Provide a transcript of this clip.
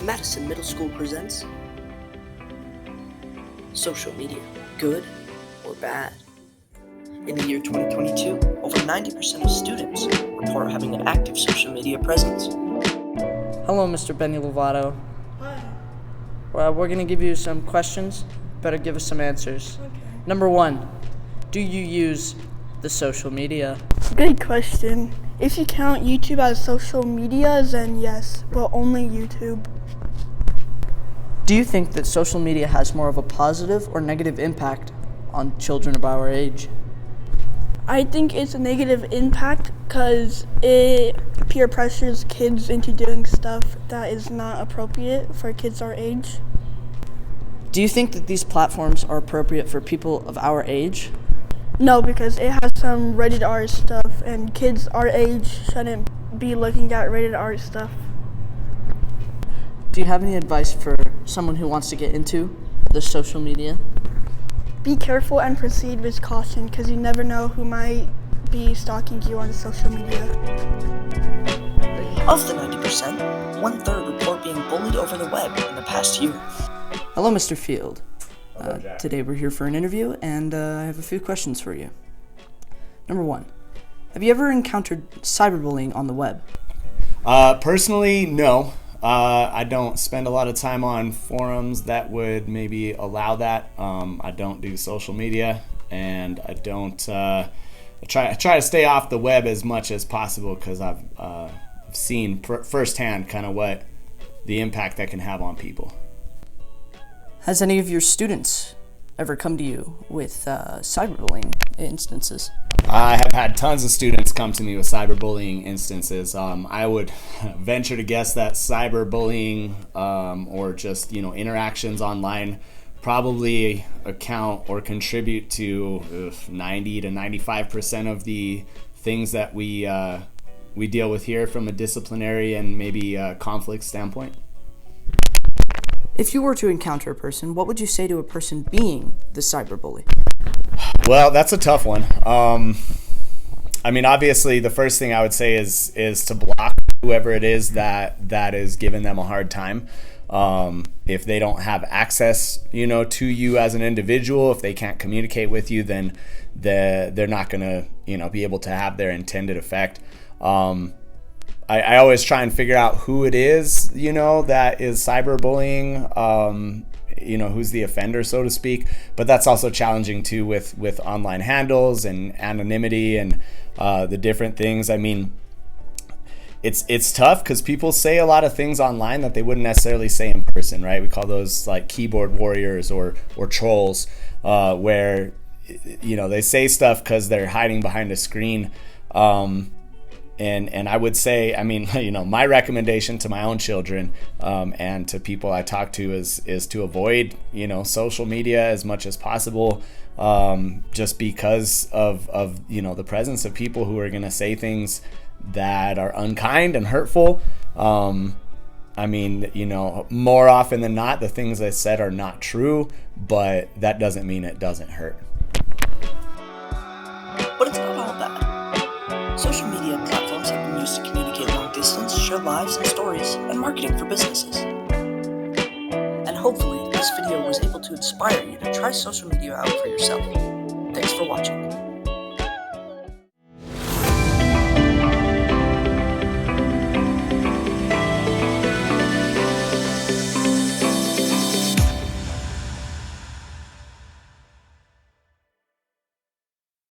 Madison Middle School presents Social Media, Good or Bad? In the year 2022, over 90% of students report having an active social media presence. Hello, Mr. Benny Lovato. Hi. Well, we're going to give you some questions. Better give us some answers. Okay. Number 1, do you use the social media? Good question. If you count YouTube as social media, then yes, but only YouTube. Do you think that social media has more of a positive or negative impact on children of our age? I think it's a negative impact because it peer pressures kids into doing stuff that is not appropriate for kids our age. Do you think that these platforms are appropriate for people of our age? No, because it has some rated R stuff, and kids our age shouldn't be looking at rated R stuff. Do you have any advice for someone who wants to get into the social media? Be careful and proceed with caution, because you never know who might be stalking you on social media. Of the 90%, one-third report being bullied over the web in the past year. Hello, Mr. Field. Today we're here for an interview, and I have a few questions for you. Number 1, have you ever encountered cyberbullying on the web? Personally, no. I don't spend a lot of time on forums that would maybe allow that. I don't do social media, and I don't I try to stay off the web as much as possible because I've seen firsthand kind of what the impact that can have on people. Has any of your students ever come to you with cyberbullying instances? I have had tons of students come to me with cyberbullying instances. I would venture to guess that cyberbullying or just interactions online probably account or contribute to 90 to 95% of the things that we deal with here from a disciplinary and maybe conflict standpoint. If you were to encounter a person, what would you say to a person being the cyberbully? Well, that's a tough one. Obviously, the first thing I would say is to block whoever it is that is giving them a hard time. If they don't have access, to you as an individual, if they can't communicate with you, then they're not going to, be able to have their intended effect. I always try and figure out who it is, that is cyberbullying, who's the offender, so to speak. But that's also challenging, too, with online handles and anonymity and the different things. It's tough because people say a lot of things online that they wouldn't necessarily say in person, right? We call those like keyboard warriors or trolls, where, they say stuff because they're hiding behind a screen. And I would say, my recommendation to my own children and to people I talk to is to avoid, social media as much as possible, just because of the presence of people who are going to say things that are unkind and hurtful. More often than not, the things I said are not true, but that doesn't mean it doesn't hurt. But it's not all bad. Social media platforms have been used to communicate long distance, share lives and stories, and marketing for businesses. And hopefully, this video was able to inspire you to try social media out for yourself. Thanks for watching.